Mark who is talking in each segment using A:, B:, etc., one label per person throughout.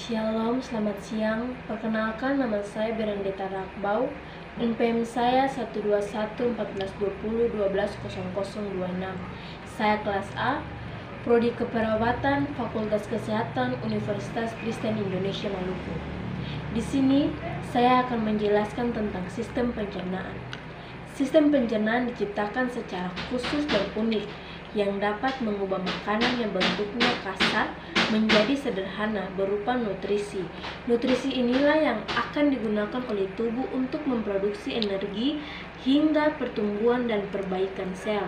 A: Shalom, selamat siang. Perkenalkan, nama saya Berendeta Rakbau. NPM saya 1211420120026. Saya kelas A, Prodi Keperawatan, Fakultas Kesehatan, Universitas Kristen Indonesia Maluku. Di sini saya akan menjelaskan tentang sistem pencernaan. Sistem pencernaan diciptakan secara khusus dan unik yang dapat mengubah makanan yang bentuknya kasar menjadi sederhana berupa nutrisi. Nutrisi inilah yang akan digunakan oleh tubuh untuk memproduksi energi hingga pertumbuhan dan perbaikan sel.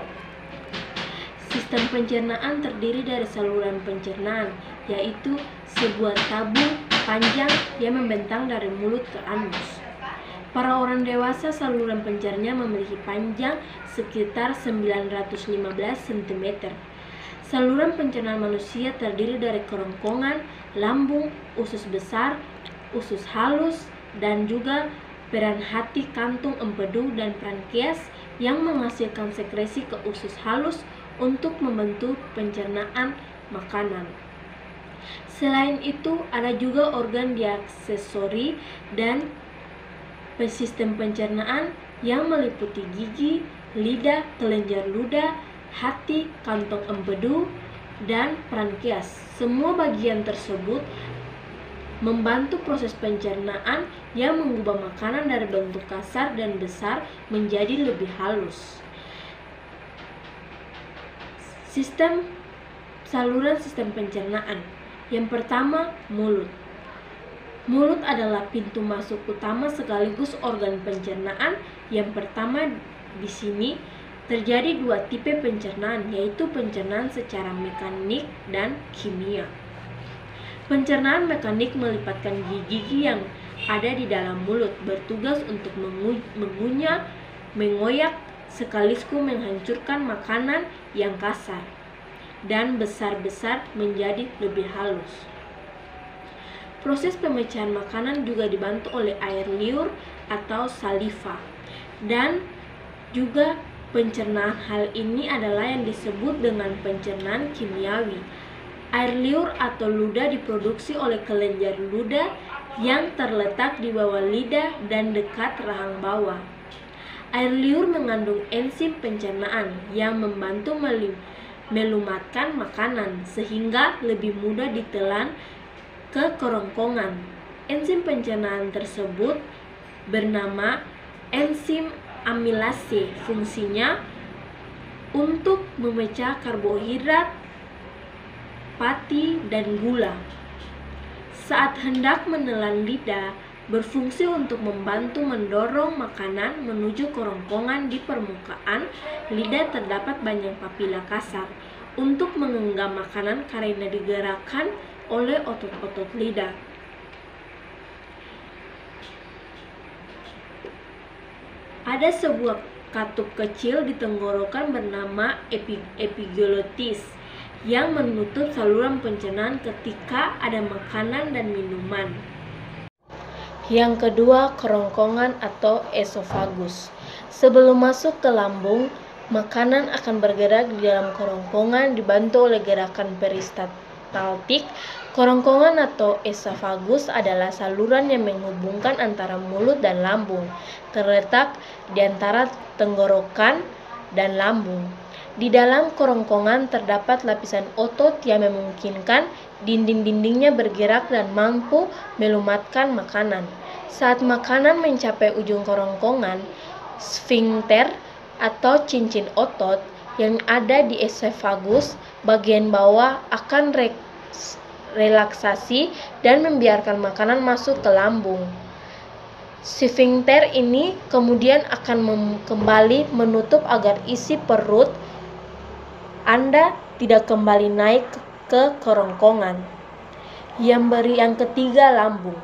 A: Sistem pencernaan terdiri dari saluran pencernaan, yaitu sebuah tabung panjang yang membentang dari mulut ke anus. Para orang dewasa, saluran pencernaan memiliki panjang sekitar 915 cm. Saluran pencernaan manusia terdiri dari kerongkongan, lambung, usus besar, usus halus, dan juga peran hati, kantung empedu, dan pankreas yang menghasilkan sekresi ke usus halus untuk membentuk pencernaan makanan. Selain itu, ada juga organ diaksesori dan sistem pencernaan yang meliputi gigi, lidah, kelenjar ludah, hati, kantong empedu, dan pankreas. Semua bagian tersebut membantu proses pencernaan yang mengubah makanan dari bentuk kasar dan besar menjadi lebih halus. Saluran sistem pencernaan. Yang pertama, mulut. Mulut adalah pintu masuk utama sekaligus organ pencernaan. Yang pertama di sini terjadi dua tipe pencernaan, yaitu pencernaan secara mekanik dan kimia. Pencernaan mekanik melibatkan gigi-gigi yang ada di dalam mulut bertugas untuk mengunyah, mengoyak, sekaligus menghancurkan makanan yang kasar dan besar-besar menjadi lebih halus. Proses pemecahan makanan juga dibantu oleh air liur atau saliva, dan juga pencernaan hal ini adalah yang disebut dengan pencernaan kimiawi. Air liur atau ludah diproduksi oleh kelenjar ludah yang terletak di bawah lidah dan dekat rahang bawah. Air liur mengandung enzim pencernaan yang membantu melumatkan makanan sehingga lebih mudah ditelan ke kerongkongan. Enzim pencernaan tersebut bernama enzim amilase. Fungsinya untuk memecah karbohidrat, pati, dan gula. Saat hendak menelan, lidah berfungsi untuk membantu mendorong makanan menuju kerongkongan. Di permukaan lidah terdapat banyak papila kasar untuk menggenggam makanan karena digerakkan oleh otot-otot lidah. Ada sebuah katup kecil di tenggorokan bernama epiglotis yang menutup saluran pencernaan ketika ada makanan dan minuman. Yang kedua, kerongkongan atau esofagus. Sebelum masuk ke lambung, makanan akan bergerak di dalam kerongkongan dibantu oleh gerakan peristaltik. Kerongkongan atau esofagus adalah saluran yang menghubungkan antara mulut dan lambung, terletak di antara tenggorokan dan lambung. Di dalam kerongkongan terdapat lapisan otot yang memungkinkan dinding-dindingnya bergerak dan mampu melumatkan makanan. Saat makanan mencapai ujung kerongkongan, sfinkter atau cincin otot yang ada di esofagus bagian bawah akan relaksasi dan membiarkan makanan masuk ke lambung. Sfinkter ini kemudian akan kembali menutup agar isi perut Anda tidak kembali naik ke kerongkongan. Yang ketiga, lambung.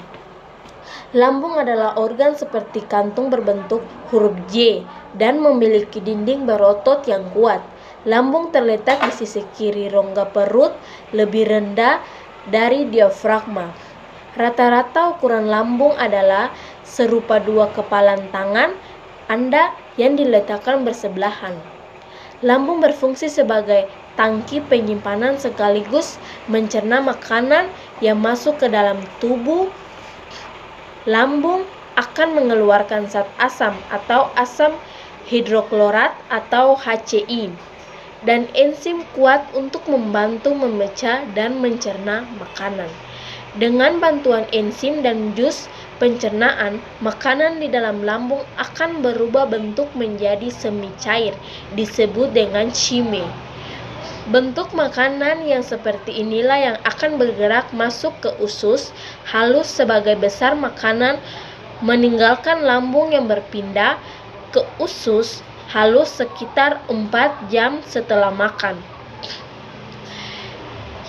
A: Lambung adalah organ seperti kantung berbentuk huruf J dan memiliki dinding berotot yang kuat. Lambung terletak di sisi kiri rongga perut, lebih rendah dari diafragma. Rata-rata ukuran lambung adalah serupa dua kepalan tangan Anda yang diletakkan bersebelahan. Lambung berfungsi sebagai tangki penyimpanan sekaligus mencerna makanan yang masuk ke dalam tubuh lambung akan mengeluarkan zat asam atau asam hidroklorat atau HCI, dan enzim kuat untuk membantu memecah dan mencerna makanan. Dengan bantuan enzim dan jus pencernaan, makanan di dalam lambung akan berubah bentuk menjadi semi cair, disebut dengan chyme. Bentuk makanan yang seperti inilah yang akan bergerak masuk ke usus halus sebagai besar makanan, meninggalkan lambung yang berpindah ke usus halus sekitar 4 jam setelah makan.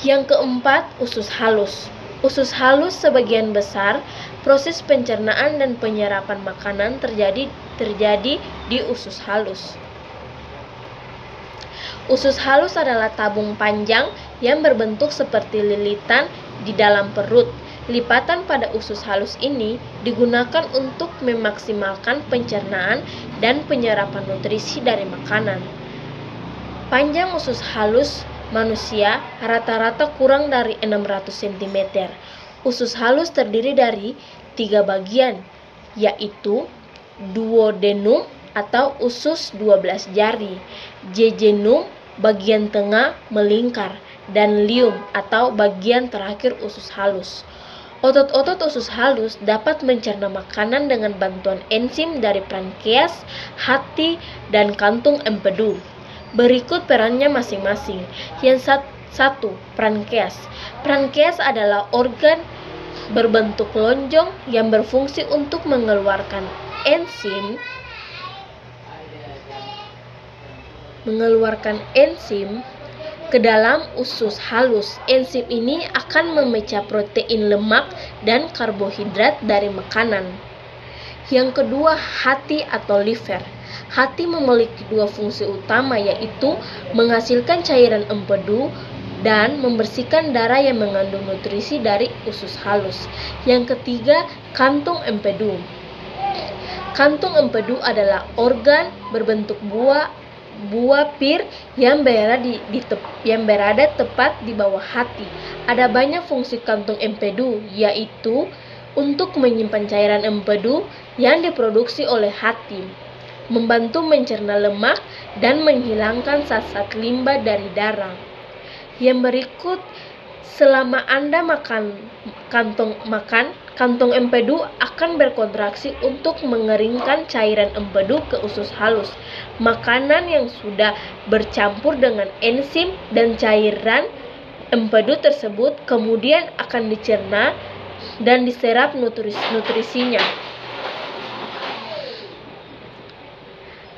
A: Yang keempat, usus halus. Usus halus sebagian besar proses pencernaan dan penyerapan makanan terjadi di usus halus. Usus halus adalah tabung panjang yang berbentuk seperti lilitan di dalam perut. Lipatan pada usus halus ini digunakan untuk memaksimalkan pencernaan dan penyerapan nutrisi dari makanan. Panjang usus halus manusia rata-rata kurang dari 600 cm. Usus halus terdiri dari 3 bagian, yaitu duodenum atau usus 12 jari, jejunum bagian tengah melingkar, dan lium atau bagian terakhir usus halus. Otot-otot usus halus dapat mencerna makanan dengan bantuan enzim dari pankreas, hati, dan kantung empedu. Berikut perannya masing-masing. Yang satu, pankreas. Pankreas adalah organ berbentuk lonjong yang berfungsi untuk mengeluarkan enzim ke dalam usus halus. Enzim ini akan memecah protein, lemak, dan karbohidrat dari makanan. Yang kedua, hati atau liver. Hati memiliki 2 fungsi utama, yaitu menghasilkan cairan empedu dan membersihkan darah yang mengandung nutrisi dari usus halus. Yang ketiga, kantung empedu. Kantung empedu adalah organ berbentuk buah pir yang berada tepat di bawah hati. Ada banyak fungsi kantung empedu, yaitu untuk menyimpan cairan empedu yang diproduksi oleh hati, membantu mencerna lemak, dan menghilangkan zat-zat limbah dari darah. Yang berikut, selama Anda makan kantong empedu akan berkontraksi untuk mengeringkan cairan empedu ke usus halus. Makanan yang sudah bercampur dengan enzim dan cairan empedu tersebut kemudian akan dicerna dan diserap nutrisinya.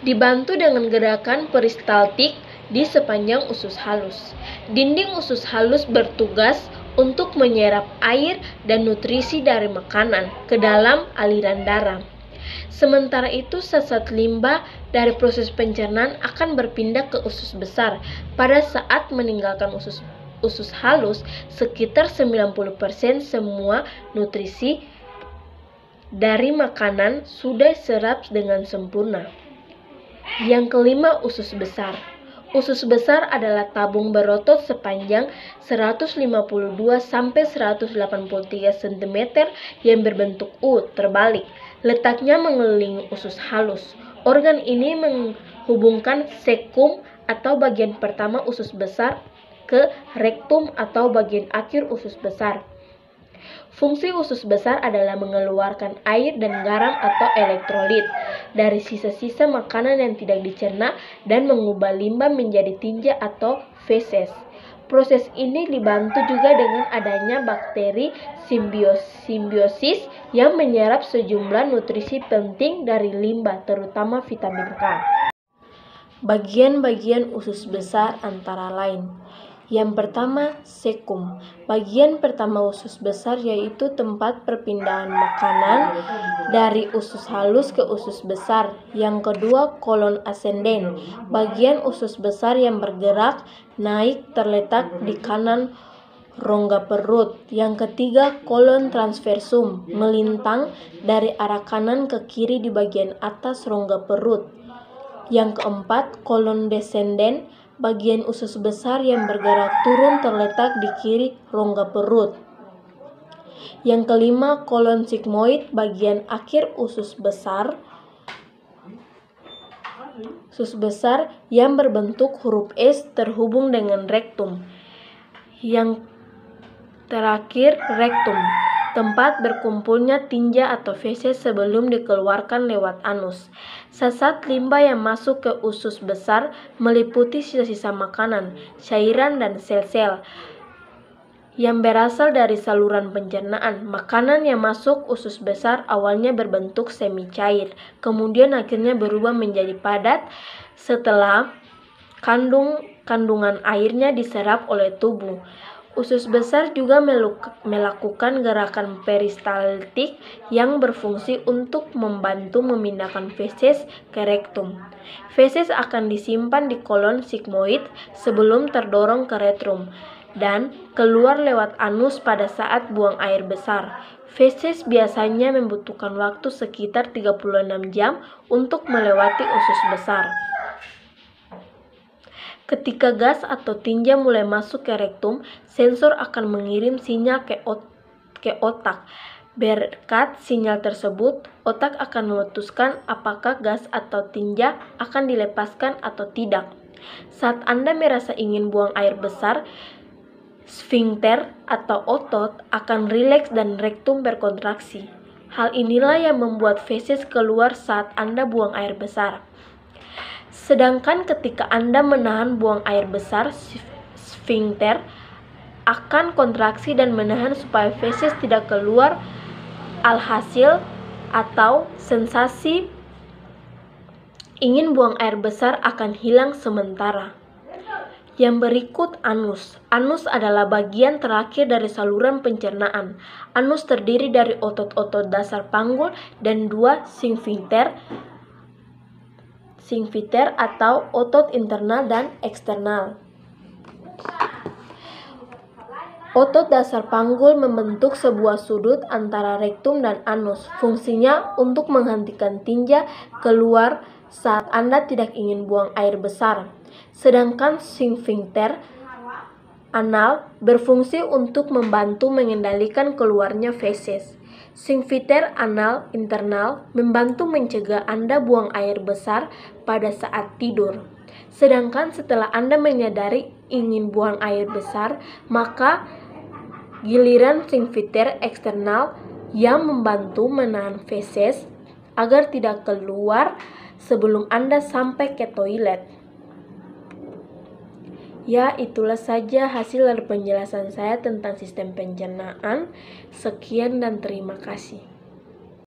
A: Dibantu dengan gerakan peristaltik di sepanjang usus halus. Dinding usus halus bertugas untuk menyerap air dan nutrisi dari makanan ke dalam aliran darah. Sementara itu, zat-zat limbah dari proses pencernaan akan berpindah ke usus besar. Pada saat meninggalkan usus halus, sekitar 90% semua nutrisi dari makanan sudah diserap dengan sempurna. Yang kelima, usus besar. Usus besar adalah tabung berotot sepanjang 152-183 cm yang berbentuk U terbalik. Letaknya mengelilingi usus halus. Organ ini menghubungkan sekum atau bagian pertama usus besar ke rektum atau bagian akhir usus besar. Fungsi usus besar adalah mengeluarkan air dan garam atau elektrolit dari sisa-sisa makanan yang tidak dicerna dan mengubah limbah menjadi tinja atau feses. Proses ini dibantu juga dengan adanya bakteri simbiosis yang menyerap sejumlah nutrisi penting dari limbah, terutama vitamin K. Bagian-bagian usus besar antara lain. Yang pertama, sekum. Bagian pertama usus besar yaitu tempat perpindahan makanan dari usus halus ke usus besar. Yang kedua, kolon ascendens. Bagian usus besar yang bergerak naik terletak di kanan rongga perut. Yang ketiga, kolon transversum, melintang dari arah kanan ke kiri di bagian atas rongga perut. Yang keempat, kolon descendens. Bagian usus besar yang bergerak turun terletak di kiri rongga perut. Yang kelima, kolon sigmoid bagian akhir usus besar yang berbentuk huruf S terhubung dengan rektum. Yang terakhir, rektum, tempat berkumpulnya tinja atau feses sebelum dikeluarkan lewat anus. Sesat limbah yang masuk ke usus besar meliputi sisa-sisa makanan, cairan, dan sel-sel yang berasal dari saluran pencernaan. Makanan yang masuk usus besar awalnya berbentuk semi cair, kemudian akhirnya berubah menjadi padat setelah kandungan airnya diserap oleh tubuh. Usus besar juga melakukan gerakan peristaltik yang berfungsi untuk membantu memindahkan feses ke rektum. Feses akan disimpan di kolon sigmoid sebelum terdorong ke retrum dan keluar lewat anus pada saat buang air besar. Feses biasanya membutuhkan waktu sekitar 36 jam untuk melewati usus besar. Ketika gas atau tinja mulai masuk ke rektum, sensor akan mengirim sinyal ke otak. Berkat sinyal tersebut, otak akan memutuskan apakah gas atau tinja akan dilepaskan atau tidak. Saat Anda merasa ingin buang air besar, sfinkter atau otot akan rileks dan rektum berkontraksi. Hal inilah yang membuat feses keluar saat Anda buang air besar. Sedangkan ketika Anda menahan buang air besar, sfinkter akan kontraksi dan menahan supaya feses tidak keluar. Alhasil atau sensasi ingin buang air besar akan hilang sementara. Yang berikut anus. Anus adalah bagian terakhir dari saluran pencernaan. Anus terdiri dari otot-otot dasar panggul dan dua sfinkter atau otot internal dan eksternal. Otot dasar panggul membentuk sebuah sudut antara rektum dan anus. Fungsinya untuk menghentikan tinja keluar saat Anda tidak ingin buang air besar. Sedangkan sfinkter anal berfungsi untuk membantu mengendalikan keluarnya feses. Sfinkter anal internal membantu mencegah Anda buang air besar pada saat tidur. Sedangkan setelah Anda menyadari ingin buang air besar, maka giliran sfinkter eksternal yang membantu menahan feses agar tidak keluar sebelum Anda sampai ke toilet. Ya, itulah saja hasil dari penjelasan saya tentang sistem pencernaan. Sekian dan terima kasih.